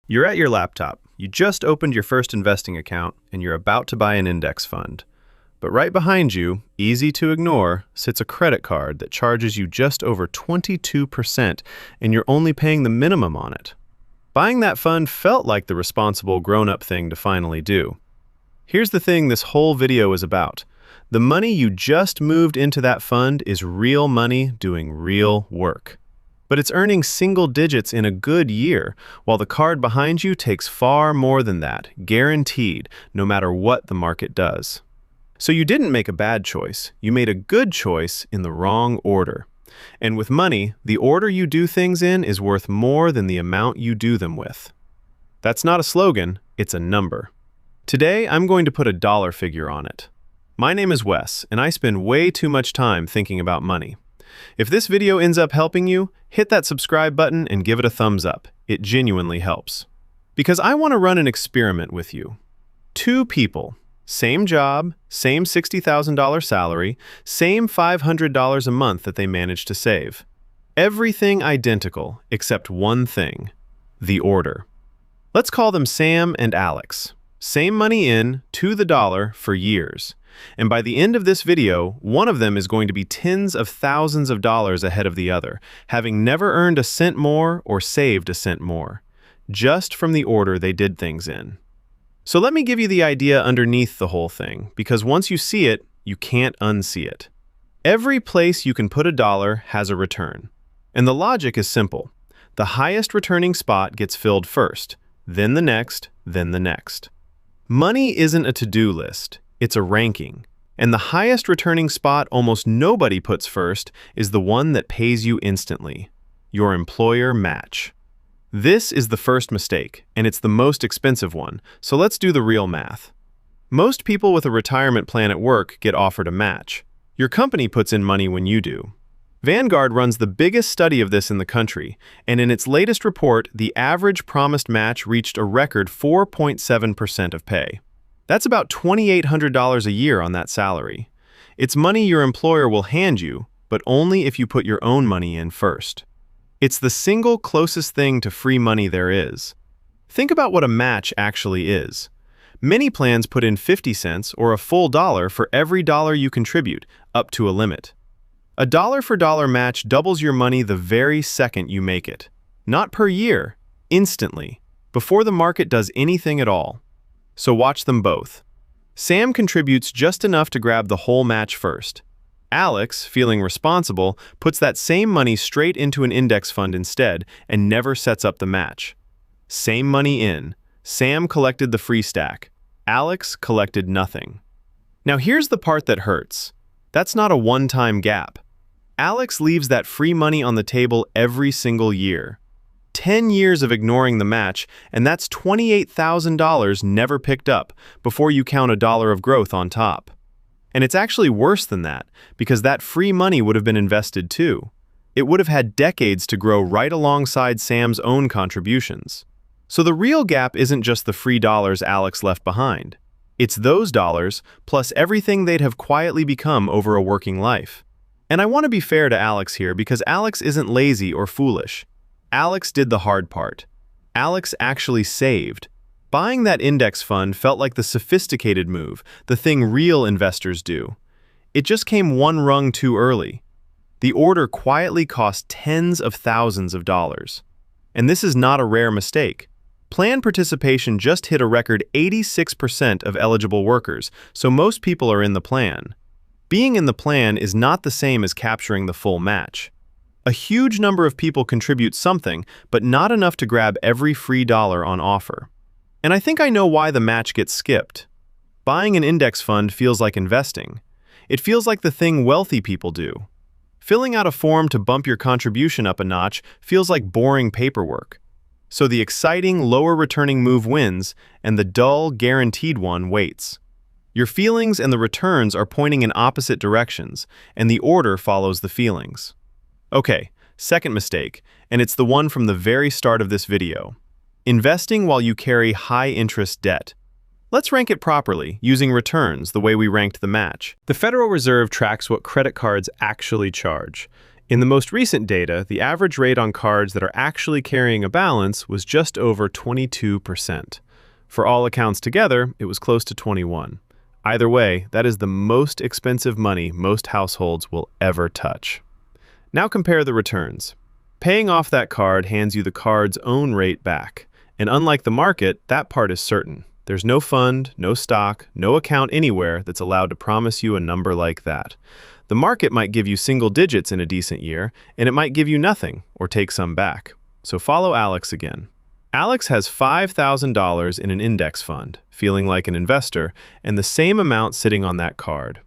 You're at your laptop. You just opened your first investing account, and you're about to buy an index fund. But right behind you, easy to ignore, sits a credit card that charges you just over 22%, and you're only paying the minimum on it. Buying that fund felt like the responsible grown-up thing to finally do. Here's the thing this whole video is about. The money you just moved into that fund is real money doing real work. But it's earning single digits in a good year, while the card behind you takes far more than that, guaranteed, no matter what the market does. So you didn't make a bad choice. You made a good choice in the wrong order. And with money, the order you do things in is worth more than the amount you do them with. That's not a slogan, it's a number. Today, I'm going to put a dollar figure on it. My name is Wes, and I spend way too much time thinking about money. If this video ends up helping you, hit that subscribe button and give it a thumbs up. It genuinely helps. Because I want to run an experiment with you. Two people, same job, same $60,000 salary, same $500 a month that they managed to save. Everything identical except one thing, the order. Let's call them Sam and Alex. Same money in, to the dollar, for years. And by the end of this video, one of them is going to be tens of thousands of dollars ahead of the other, having never earned a cent more or saved a cent more, just from the order they did things in. So let me give you the idea underneath the whole thing, because once you see it, you can't unsee it. Every place you can put a dollar has a return. And the logic is simple. The highest returning spot gets filled first, then the next, then the next. Money isn't a to-do list. It's a ranking, and the highest returning spot almost nobody puts first is the one that pays you instantly, your employer match. This is the first mistake, and it's the most expensive one, so let's do the real math. Most people with a retirement plan at work get offered a match. Your company puts in money when you do. Vanguard runs the biggest study of this in the country, and in its latest report, the average promised match reached a record 4.7% of pay. That's about $2,800 a year on that salary. It's money your employer will hand you, but only if you put your own money in first. It's the single closest thing to free money there is. Think about what a match actually is. Many plans put in 50 cents or a full dollar for every dollar you contribute, up to a limit. A dollar-for-dollar match doubles your money the very second you make it. Not per year, instantly, before the market does anything at all. So watch them both. Sam contributes just enough to grab the whole match first. Alex, feeling responsible, puts that same money straight into an index fund instead and never sets up the match. Same money in. Sam collected the free stack. Alex collected nothing. Now here's the part that hurts. That's not a one-time gap. Alex leaves that free money on the table every single year. 10 years of ignoring the match, and that's $28,000 never picked up before you count a dollar of growth on top. And it's actually worse than that, because that free money would have been invested too. It would have had decades to grow right alongside Sam's own contributions. So the real gap isn't just the free dollars Alex left behind. It's those dollars, plus everything they'd have quietly become over a working life. And I want to be fair to Alex here, because Alex isn't lazy or foolish. Alex did the hard part. Alex actually saved. Buying that index fund felt like the sophisticated move, the thing real investors do. It just came one rung too early. The order quietly cost tens of thousands of dollars. And this is not a rare mistake. Plan participation just hit a record 86% of eligible workers, so most people are in the plan. Being in the plan is not the same as capturing the full match. A huge number of people contribute something, but not enough to grab every free dollar on offer. And I think I know why the match gets skipped. Buying an index fund feels like investing. It feels like the thing wealthy people do. Filling out a form to bump your contribution up a notch feels like boring paperwork. So the exciting, lower-returning move wins, and the dull, guaranteed one waits. Your feelings and the returns are pointing in opposite directions, and the order follows the feelings. Okay, second mistake, and it's the one from the very start of this video. Investing while you carry high-interest debt. Let's rank it properly, using returns the way we ranked the match. The Federal Reserve tracks what credit cards actually charge. In the most recent data, the average rate on cards that are actually carrying a balance was just over 22%. For all accounts together, it was close to 21. Either way, that is the most expensive money most households will ever touch. Now compare the returns. Paying off that card hands you the card's own rate back. And unlike the market, that part is certain. There's no fund, no stock, no account anywhere that's allowed to promise you a number like that. The market might give you single digits in a decent year, and it might give you nothing or take some back. So follow Alex again. Alex has $5,000 in an index fund, feeling like an investor, and the same amount sitting on that card.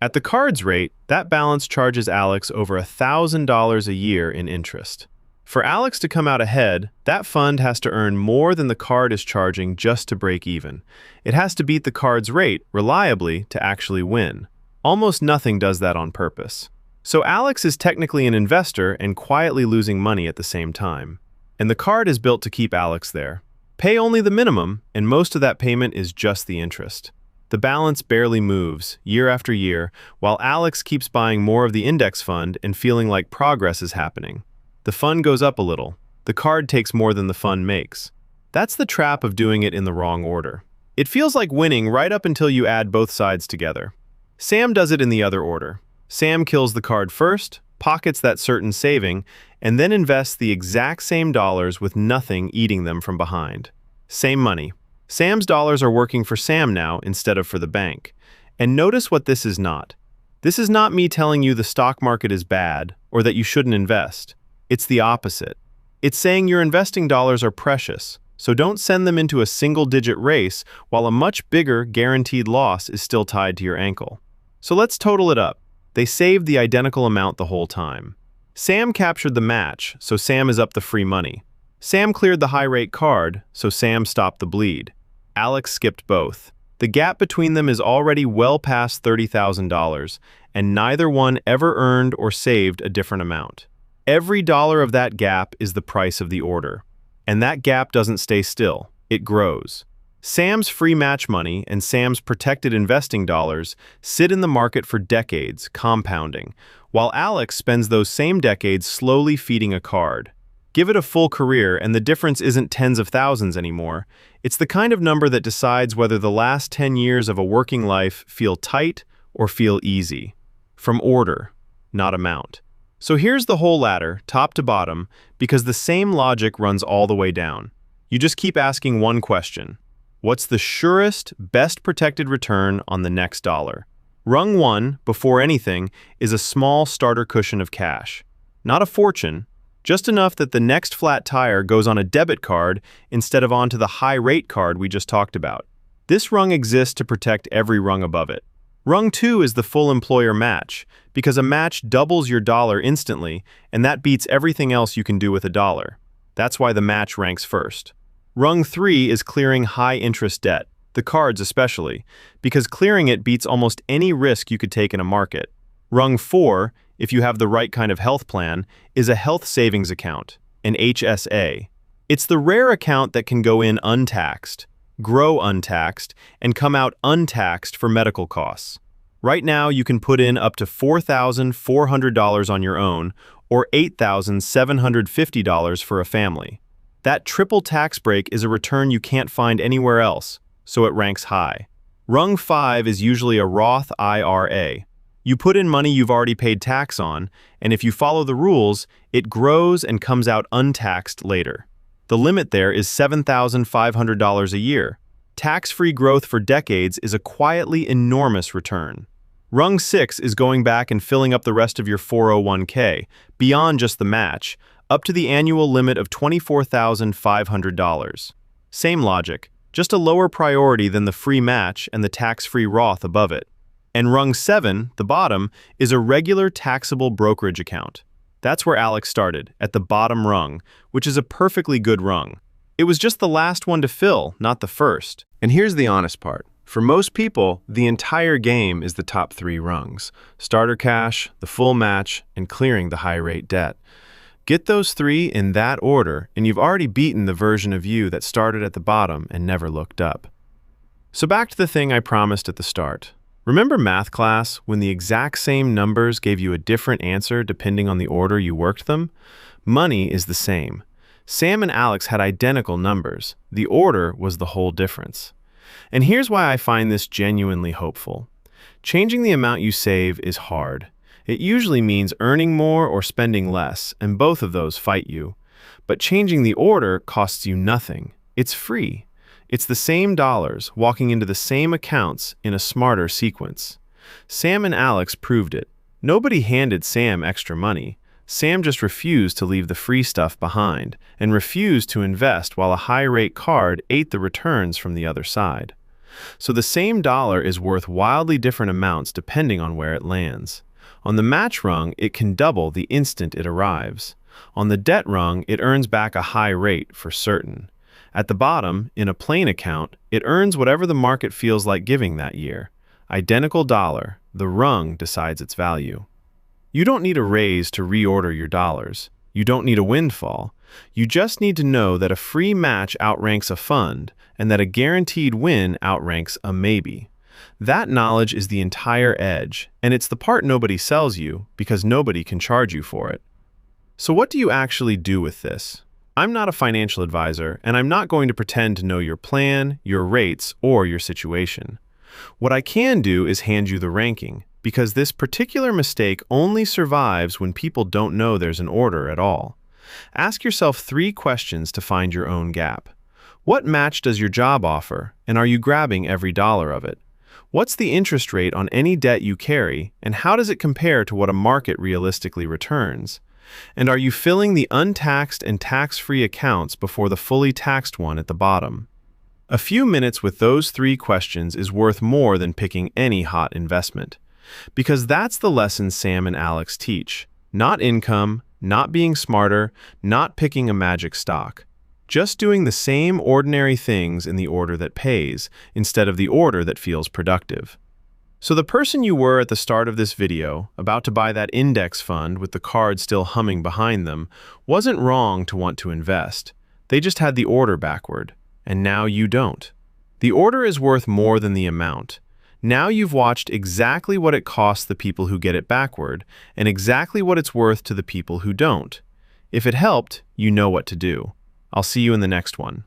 At the card's rate, that balance charges Alex over $1,000 a year in interest. For Alex to come out ahead, that fund has to earn more than the card is charging just to break even. It has to beat the card's rate reliably to actually win. Almost nothing does that on purpose. So Alex is technically an investor and quietly losing money at the same time. And the card is built to keep Alex there. Pay only the minimum, and most of that payment is just the interest. The balance barely moves, year after year, while Alex keeps buying more of the index fund and feeling like progress is happening. The fund goes up a little. The card takes more than the fund makes. That's the trap of doing it in the wrong order. It feels like winning right up until you add both sides together. Sam does it in the other order. Sam kills the card first, pockets that certain saving, and then invests the exact same dollars with nothing eating them from behind. Same money. Sam's dollars are working for Sam now instead of for the bank. And notice what this is not. This is not me telling you the stock market is bad or that you shouldn't invest. It's the opposite. It's saying your investing dollars are precious, so don't send them into a single-digit race while a much bigger guaranteed loss is still tied to your ankle. So let's total it up. They saved the identical amount the whole time. Sam captured the match, so Sam is up the free money. Sam cleared the high-rate card, so Sam stopped the bleed. Alex skipped both. The gap between them is already well past $30,000, and neither one ever earned or saved a different amount. Every dollar of that gap is the price of the order. And that gap doesn't stay still. It grows. Sam's free match money and Sam's protected investing dollars sit in the market for decades, compounding, while Alex spends those same decades slowly feeding a card. Give it a full career and the difference isn't tens of thousands anymore. It's the kind of number that decides whether the last 10 years of a working life feel tight or feel easy. From order, not amount. So here's the whole ladder, top to bottom, because the same logic runs all the way down. You just keep asking one question. What's the surest, best protected return on the next dollar? Rung 1, before anything, is a small starter cushion of cash. Not a fortune, just enough that the next flat tire goes on a debit card instead of onto the high-rate card we just talked about. This rung exists to protect every rung above it. Rung 2 is the full employer match, because a match doubles your dollar instantly, and that beats everything else you can do with a dollar. That's why the match ranks first. Rung 3 is clearing high-interest debt, the cards especially, because clearing it beats almost any risk you could take in a market. Rung 4, if you have the right kind of health plan, is a health savings account, an HSA. It's the rare account that can go in untaxed, grow untaxed, and come out untaxed for medical costs. Right now, you can put in up to $4,400 on your own, or $8,750 for a family. That triple tax break is a return you can't find anywhere else, so it ranks high. Rung 5 is usually a Roth IRA. You put in money you've already paid tax on, and if you follow the rules, it grows and comes out untaxed later. The limit there is $7,500 a year. Tax-free growth for decades is a quietly enormous return. Rung 6 is going back and filling up the rest of your 401k, beyond just the match, up to the annual limit of $24,500. Same logic, just a lower priority than the free match and the tax-free Roth above it. And Rung 7, the bottom, is a regular taxable brokerage account. That's where Alex started, at the bottom rung, which is a perfectly good rung. It was just the last one to fill, not the first. And here's the honest part. For most people, the entire game is the top 3 rungs: starter cash, the full match, and clearing the high-rate debt. Get those 3 in that order, and you've already beaten the version of you that started at the bottom and never looked up. So back to the thing I promised at the start. Remember math class when the exact same numbers gave you a different answer depending on the order you worked them? Money is the same. Sam and Alex had identical numbers. The order was the whole difference. And here's why I find this genuinely hopeful. Changing the amount you save is hard. It usually means earning more or spending less, and both of those fight you. But changing the order costs you nothing. It's free. It's the same dollars walking into the same accounts in a smarter sequence. Sam and Alex proved it. Nobody handed Sam extra money. Sam just refused to leave the free stuff behind and refused to invest while a high-rate card ate the returns from the other side. So the same dollar is worth wildly different amounts depending on where it lands. On the match rung, it can double the instant it arrives. On the debt rung, it earns back a high rate for certain. At the bottom, in a plain account, it earns whatever the market feels like giving that year. Identical dollar, the rung decides its value. You don't need a raise to reorder your dollars. You don't need a windfall. You just need to know that a free match outranks a fund and that a guaranteed win outranks a maybe. That knowledge is the entire edge, and it's the part nobody sells you because nobody can charge you for it. So what do you actually do with this? I'm not a financial advisor, and I'm not going to pretend to know your plan, your rates, or your situation. What I can do is hand you the ranking, because this particular mistake only survives when people don't know there's an order at all. Ask yourself 3 questions to find your own gap. What match does your job offer, and are you grabbing every dollar of it? What's the interest rate on any debt you carry, and how does it compare to what a market realistically returns? And are you filling the untaxed and tax-free accounts before the fully taxed one at the bottom? A few minutes with those 3 questions is worth more than picking any hot investment. Because that's the lesson Sam and Alex teach. Not income, not being smarter, not picking a magic stock. Just doing the same ordinary things in the order that pays, instead of the order that feels productive. So the person you were at the start of this video, about to buy that index fund with the card still humming behind them, wasn't wrong to want to invest. They just had the order backward, and now you don't. The order is worth more than the amount. Now you've watched exactly what it costs the people who get it backward, and exactly what it's worth to the people who don't. If it helped, you know what to do. I'll see you in the next one.